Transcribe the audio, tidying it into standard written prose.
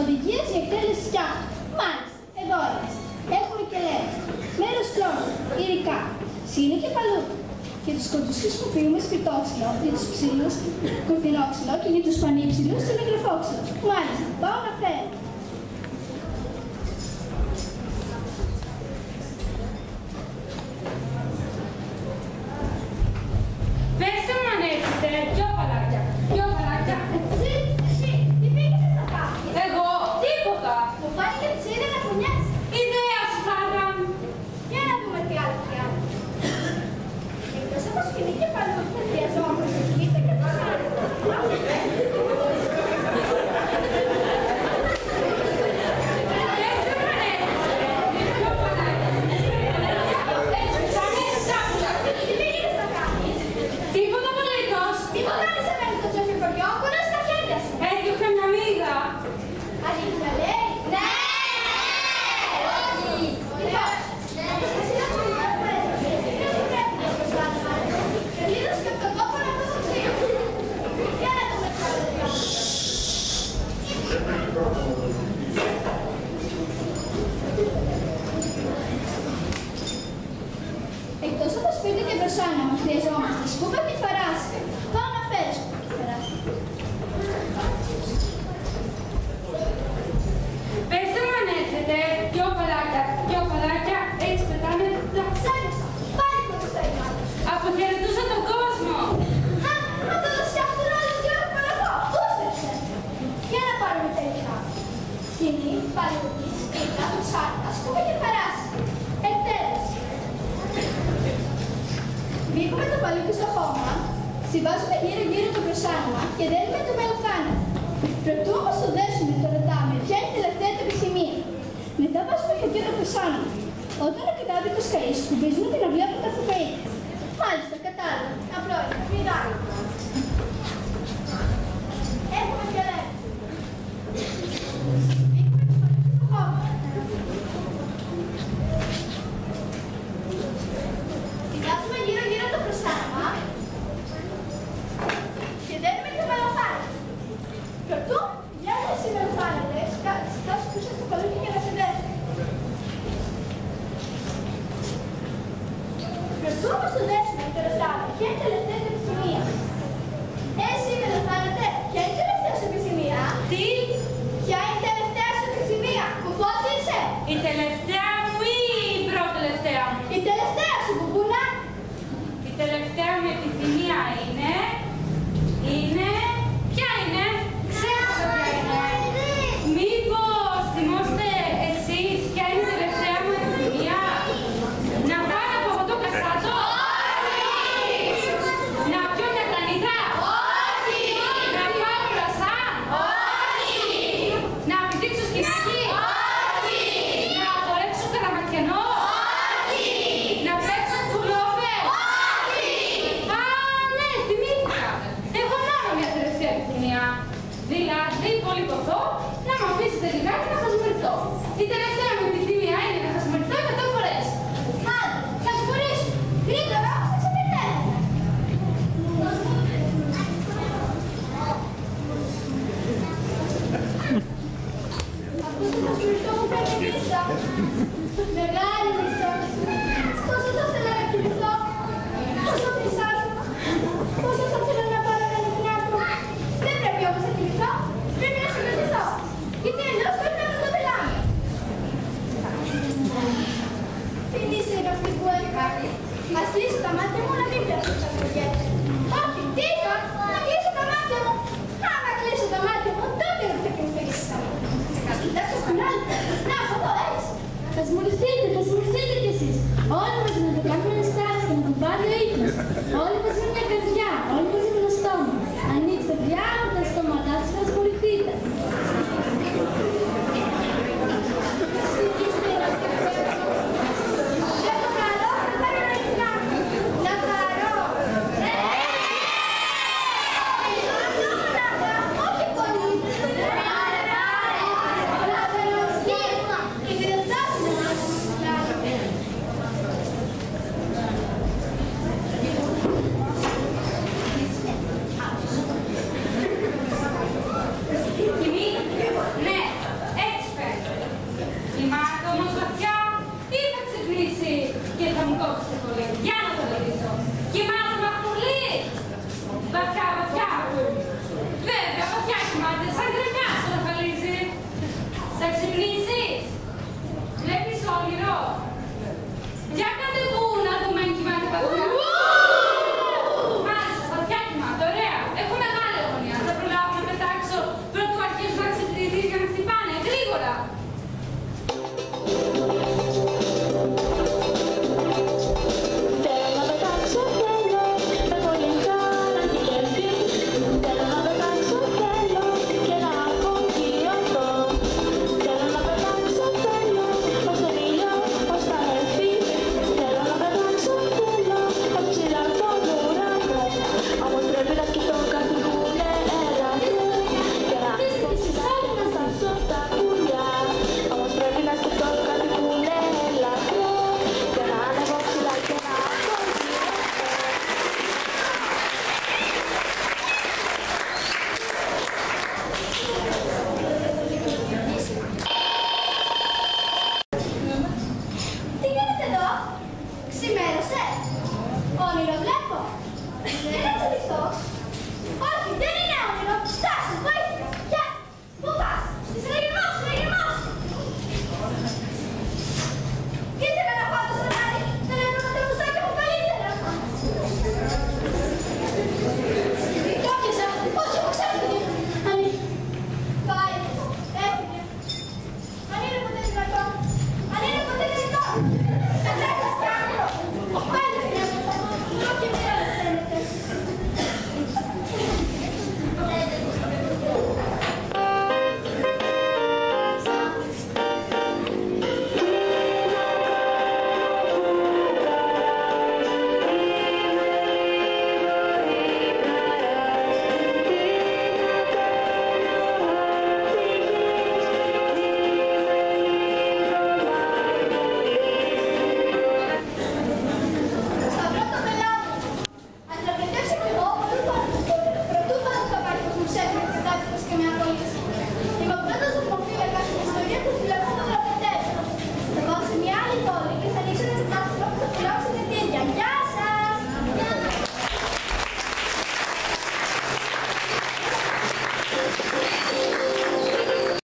Οδηγίες για εκτέλεση σκιάχτου. Μάλιστα, εδώ είμαστε. Έχουμε και λέει. Μέρος χρόνου, υλικά, σύνη και παλούκι. Και τους κοντούς χρησιμοποιούμε σπιτόξυλο, για τους ψηλούς κουρτινόξυλο και για τους πανύψηλους τηλεγραφόξυλο. Μάλιστα, πάω να φέρω. Πέστε μου αν έχετε δυο παλάκια. Εσύ, τι πήγες να κάνεις? Εγώ, τίποτα. Μου φάνηκε της είδε να κουνιάσαι. Ιδέα σου θα ήταν. Για να δούμε τι άλλο χρειάζεται. Εκτός από σκηνή και παλούκι, χρειαζόμαστε σκήτα και πασάρι. Εκτός από σπίτι και βροσάνα μας χρειαζόμαστε σκούπα και φαράση. Πάω να φέρω σκούπα και φαράση. Πέστε μου αν έχετε δυο παλάκια, έτσι πετάνε τα Ψάχνεσαι, πάλι κοντά ημάτος. Αποχαιρετούσα τον κόσμο. Μα τώρα φτιάχνουν άλλες δυο το παλακό. Ούστρεψε. Για να πάρουμε τα υλικά. Σκηνή, παλούκι, σπίτα, σάρκα, σκούπα και φαράση. Εκτέλεση. Βήκουμε το παλούκι στο χώμα, συμβάζουμε γύρω-γύρω το προσάνωμα και δένουμε το μελοφάνο. Προτού όμως το δέσουμε, το ρωτάμε ποια είναι η τελευταία του επιθυμία. Μετά βάζουμε χαρτιά το προσάνωμα. Όταν ο κατάδικος καεί, σκουμπίζουμε την αυλή από τα φουκαΐτες. Μάλιστα, κατάλαβα. Απλό είναι. Φυγάει. Έχουμε και λέμε. Βήκουμε το παλούκι στο χώμα. Κοιτάζουμε γύρω-γύρω το προσάνωμα και δένουμε το μελοφάνο. Προτού, βιάζετε εσύ μελοφάνετες, σκάσου πίσω στο παλούκι για να σε δέσουμε. Προτού όμως το δέσουμε και ρωτάμε ποια είναι η τελευταία του επιθυμία. Εσύ μελοφάνετε, ποια είναι η τελευταία σου επιθυμία? Τι? Ποια είναι η τελευταία σου επιθυμία? Κουφός είσαι? Η τελευταία μου ή η προτελευταία μου? Η τελευταία σου, μπουμπούνα. Η τελευταία μου επιθυμία είναι... Ποια είναι? Ξέχασα ποια είναι. Μήπως θυμόστε εσείς ποια είναι η τελευταία μου επιθυμία? Να πάω να παγωτώ καστάτο? Όχι! Να πιω μια γρανίτα? Όχι! Να πάω κρασάν? Όχι! Να πηδήξω σκηνάκι? Όχι! Να χορέψω καραμακιανό? Όχι! Να παίξω πουλόβερ? Όχι! Α, ναι, θυμήθηκα. Έχω μόνο μια τελευταία επιθυμία. Δηλαδή, πολύ ποθώ, να μου αφήσετε λιγάκι να χασμουριθώ. Η τελευταία μου επιθυμία είναι να χασμουριθώ 100 φορές. Άντε, θα σπουρήσω. Γρήγορα, όμως θα ξεπερναίνετε. Αυτός ο χασμουριτό μου παίρνει μίσο. Μεγάλη μίσο. Πόσο θα θέλω να κοιμηθώ. Πόσο χρυσάζω. Πόσο θα θέλω να πάρω ένα νυχνιάτο. Δεν πρέπει όμως να κοιμηθώ. Πρέπει να συγκρατηθώ. Γιατί αλλιώς πρέπει να το πελάμε. Τι νύση είναι αυτή που έκανε. Ας κλείσω τα μάτια μου να μην πιάσω τις αγωγές. Όχι, τι είπα, να κλείσω τα μάτια μου. Άμα κλείσω τα μάτια μου, τότε δεν θα κοιμηθείς. Θα κοιτάξω στον άλλο. Να, από εδώ, έτσι. Θα σμουριθείτε κι εσείς. Όλοι